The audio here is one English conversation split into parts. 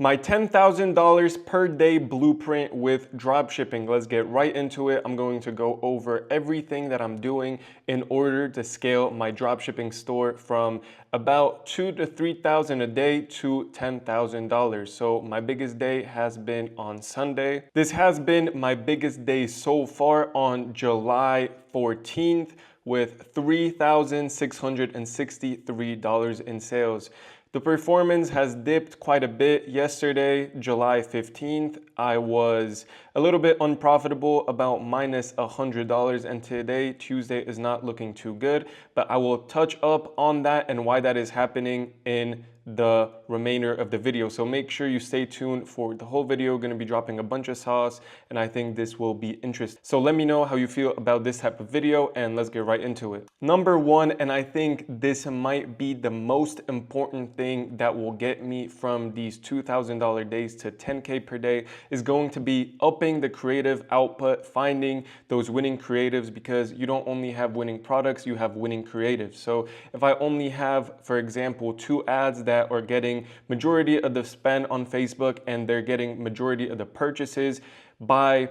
My $10,000 per day blueprint with dropshipping. Let's get right into it. I'm going to go over everything that I'm doing in order to scale my dropshipping store from about $2,000 to $3,000 a day to $10,000. So my biggest day has been on Sunday. This has been my biggest day so far on July 14th with $3,663 in sales. The performance has dipped quite a bit. Yesterday, July 15th, I was a little bit unprofitable, about minus $100, and today, Tuesday, is not looking too good, but I will touch up on that and why that is happening in the remainder of the video. So make sure you stay tuned for the whole video. Going to be dropping a bunch of sauce, and I think this will be interesting. So let me know how you feel about this type of video, and let's get right into it. Number one, and I think this might be the most important thing that will get me from these $2,000 days to 10K per day, is going to be upping the creative output, finding those winning creatives, because you don't only have winning products, you have winning creatives. So if I only have, for example, 2 ads that are getting majority of the spend on Facebook and they're getting majority of the purchases, by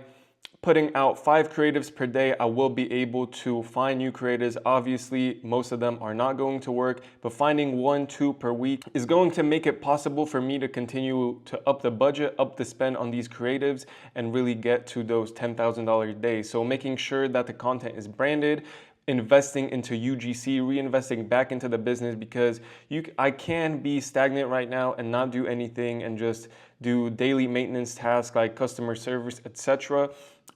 putting out 5 creatives per day, I will be able to find new creatives. Obviously, most of them are not going to work, but finding 1, 2 per week is going to make it possible for me to continue to up the budget, up the spend on these creatives, and really get to those $10,000 days. So making sure that the content is branded, investing into UGC, reinvesting back into the business, because I can be stagnant right now and not do anything and just do daily maintenance tasks like customer service, etc.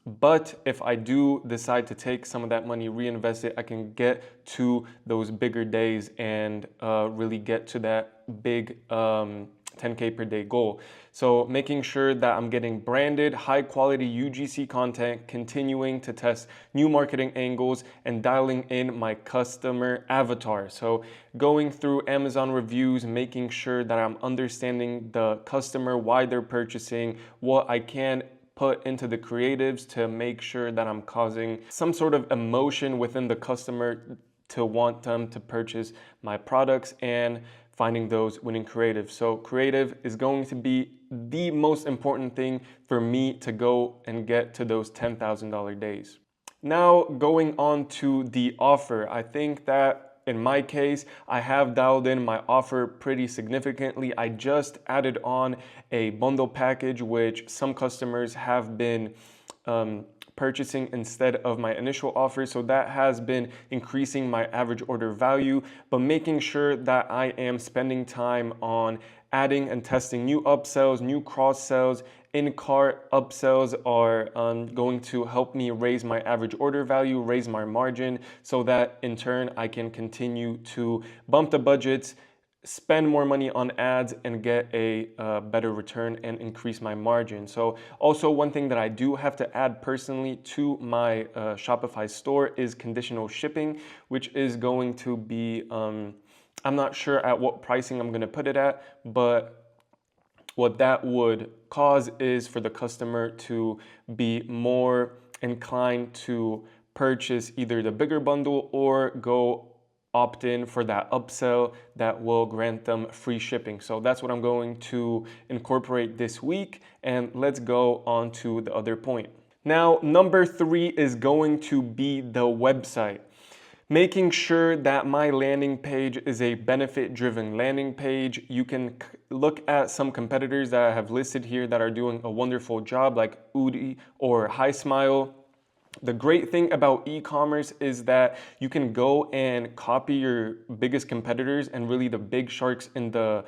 But if I do decide to take some of that money, reinvest it, I can get to those bigger days and really get to that big 10K per day goal. So making sure that I'm getting branded, high quality UGC content, continuing to test new marketing angles, and dialing in my customer avatar. So going through Amazon reviews, making sure that I'm understanding the customer, why they're purchasing, what I can put into the creatives to make sure that I'm causing some sort of emotion within the customer to want them to purchase my products, and finding those winning creatives. So creative is going to be the most important thing for me to go and get to those $10,000 days. Now going on to the offer, I think that in my case, I have dialed in my offer pretty significantly. I just added on a bundle package, which some customers have been purchasing instead of my initial offer. So that has been increasing my average order value, but making sure that I am spending time on adding and testing new upsells, new cross sells. In-cart upsells are going to help me raise my average order value, raise my margin, so that in turn I can continue to bump the budgets, spend more money on ads, and get a better return and increase my margin. So also one thing that I do have to add personally to my Shopify store is conditional shipping, which is going to be, I'm not sure at what pricing I'm gonna put it at, but what that would cause is for the customer to be more inclined to purchase either the bigger bundle or go opt in for that upsell that will grant them free shipping. So that's what I'm going to incorporate this week, and let's go on to the other point. Now, number 3 is going to be the website. Making sure that my landing page is a benefit-driven landing page. You can look at some competitors that I have listed here that are doing a wonderful job, like Udi or HiSmile. The great thing about e-commerce is that you can go and copy your biggest competitors and really the big sharks in the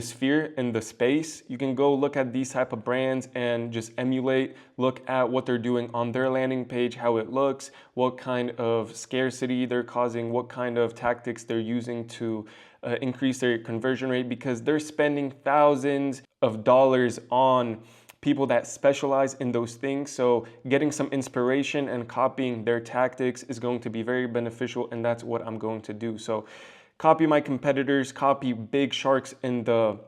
sphere, in the space. You can go look at these type of brands and just emulate, look at what they're doing on their landing page, how it looks, what kind of scarcity they're causing, what kind of tactics they're using to increase their conversion rate, because they're spending thousands of dollars on people that specialize in those things. So getting some inspiration and copying their tactics is going to be very beneficial, and that's what I'm going to do. So copy my competitors, copy big sharks in the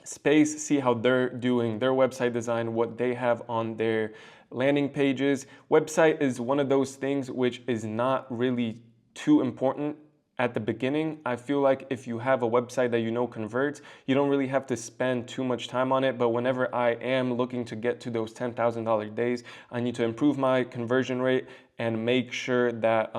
space, see how they're doing their website design, what they have on their landing pages. Website is one of those things which is not really too important at the beginning, I feel like if you have a website that you know converts, you don't really have to spend too much time on it. But whenever I am looking to get to those $10,000 days, I need to improve my conversion rate and make sure that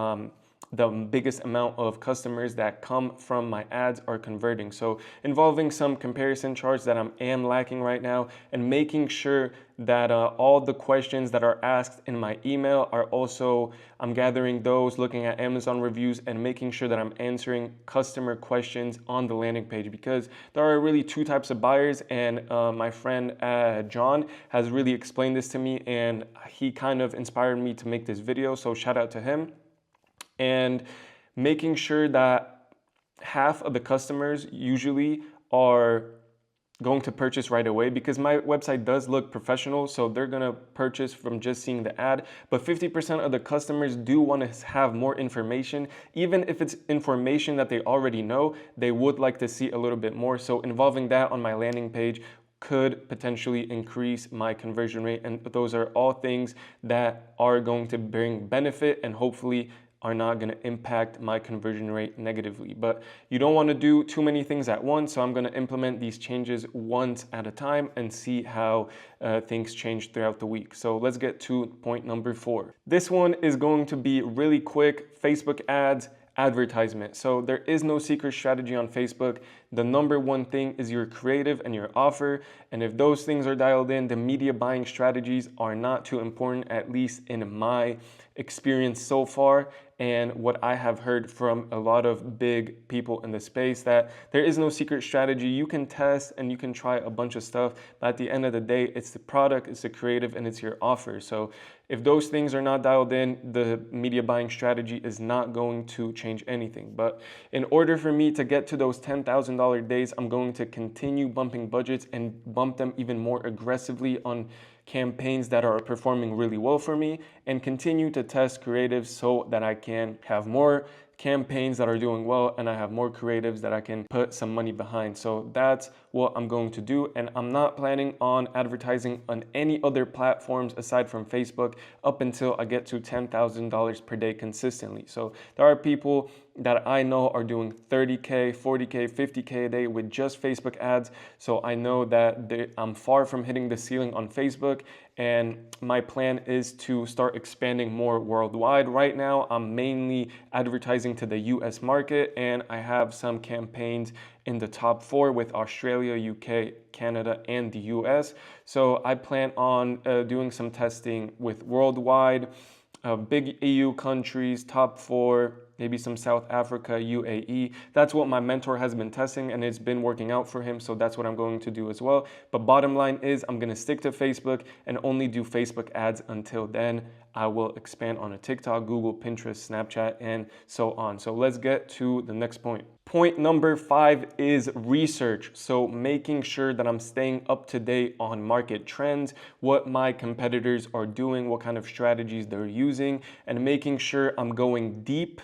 the biggest amount of customers that come from my ads are converting. So involving some comparison charts that I am lacking right now, and making sure that all the questions that are asked in my email are also, I'm gathering those, looking at Amazon reviews, and making sure that I'm answering customer questions on the landing page, because there are really two types of buyers. And my friend John has really explained this to me, and he kind of inspired me to make this video. So shout out to him. And making sure that half of the customers usually are going to purchase right away, because my website does look professional, so they're gonna purchase from just seeing the ad. But 50% of the customers do want to have more information. Even if it's information that they already know, they would like to see a little bit more. So involving that on my landing page could potentially increase my conversion rate. And those are all things that are going to bring benefit and hopefully are not going to impact my conversion rate negatively. But you don't want to do too many things at once, so I'm going to implement these changes once at a time and see how things change throughout the week. So let's get to point number 4. This one is going to be really quick: Facebook ads, advertisement. So there is no secret strategy on Facebook. The number one thing is your creative and your offer. And if those things are dialed in, the media buying strategies are not too important, at least in my experience so far, and what I have heard from a lot of big people in the space, that there is no secret strategy. You can test and you can try a bunch of stuff, but at the end of the day, it's the product, it's the creative, and it's your offer. So if those things are not dialed in, the media buying strategy is not going to change anything. But in order for me to get to those $10,000 days, I'm going to continue bumping budgets and bump them even more aggressively on campaigns that are performing really well for me, and continue to test creatives so that I can have more campaigns that are doing well and I have more creatives that I can put some money behind. So that's what I'm going to do, and I'm not planning on advertising on any other platforms aside from Facebook up until I get to $10,000 per day consistently. So there are people that I know are doing 30K, 40K, 50K a day with just Facebook ads. So I know that I'm far from hitting the ceiling on Facebook, and my plan is to start expanding more worldwide. Right now, I'm mainly advertising to the US market, and I have some campaigns in the top 4 with Australia, UK, Canada, and the US. So I plan on doing some testing with worldwide, big EU countries, top 4, maybe some South Africa, UAE. That's what my mentor has been testing, and it's been working out for him. So that's what I'm going to do as well. But bottom line is, I'm going to stick to Facebook and only do Facebook ads until then. I will expand on a TikTok, Google, Pinterest, Snapchat, and so on. So let's get to the next point. Point number 5 is research. So making sure that I'm staying up to date on market trends, what my competitors are doing, what kind of strategies they're using, and making sure I'm going deep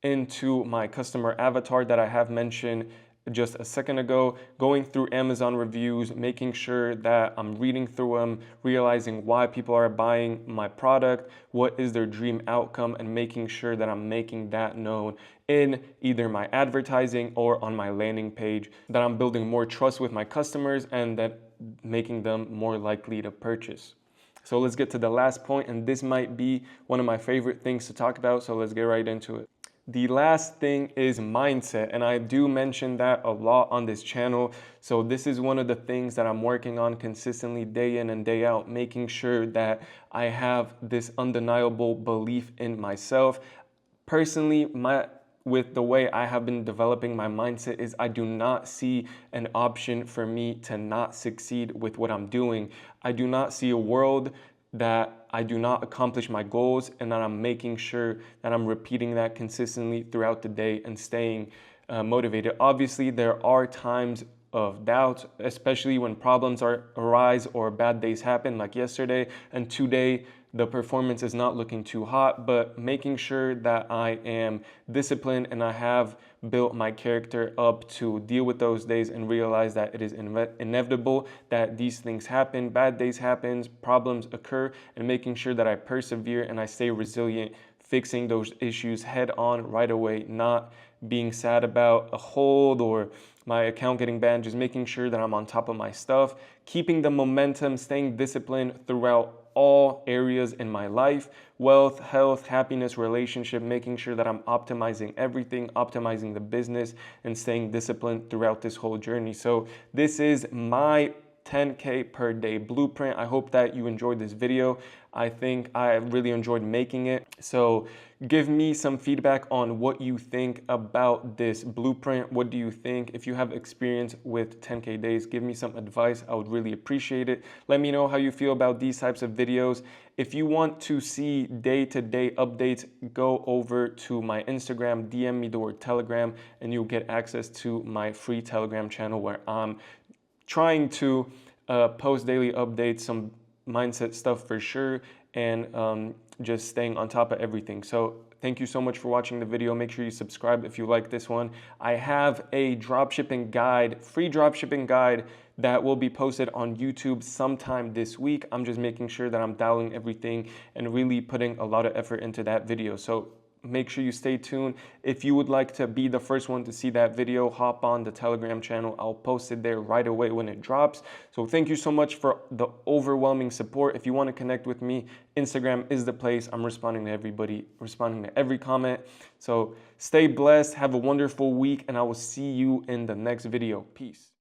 into my customer avatar that I have mentioned just a second ago, going through Amazon reviews, making sure that I'm reading through them, realizing why people are buying my product, what is their dream outcome, and making sure that I'm making that known in either my advertising or on my landing page, that I'm building more trust with my customers and that making them more likely to purchase. So let's get to the last point, and this might be one of my favorite things to talk about, so let's get right into it. The last thing is mindset, and I do mention that a lot on this channel. So this is one of the things that I'm working on consistently, day in and day out, making sure that I have this undeniable belief in myself. Personally, with the way I have been developing my mindset is, I do not see an option for me to not succeed with what I'm doing. I do not see a world that I do not accomplish my goals, and that I'm making sure that I'm repeating that consistently throughout the day and staying motivated. Obviously, there are times of doubt, especially when problems arise or bad days happen, like yesterday, and today the performance is not looking too hot, but making sure that I am disciplined and I have built my character up to deal with those days and realize that it is inevitable that these things happen, bad days happen, problems occur, and making sure that I persevere and I stay resilient fixing those issues head on right away, not being sad about a hold or my account getting banned, just making sure that I'm on top of my stuff, keeping the momentum, staying disciplined throughout all areas in my life: wealth, health, happiness, relationship, making sure that I'm optimizing everything, optimizing the business, and staying disciplined throughout this whole journey. So this is my 10K per day blueprint. I hope that you enjoyed this video. I think I really enjoyed making it. So give me some feedback on what you think about this blueprint. What do you think? If you have experience with 10K days, give me some advice. I would really appreciate it. Let me know how you feel about these types of videos. If you want to see day-to-day updates, go over to my Instagram, DM me the word Telegram, and you'll get access to my free Telegram channel where I'm trying to post daily updates, some mindset stuff for sure, and just staying on top of everything. So thank you so much for watching the video. Make sure you subscribe if you like this one. I have a dropshipping guide, free dropshipping guide, that will be posted on YouTube sometime this week. I'm just making sure that I'm dialing everything and really putting a lot of effort into that video. So make sure you stay tuned. If you would like to be the first one to see that video, hop on the Telegram channel. I'll post it there right away when it drops. So thank you so much for the overwhelming support. If you want to connect with me, Instagram is the place. I'm responding to everybody, responding to every comment. So stay blessed, have a wonderful week, and I will see you in the next video. Peace.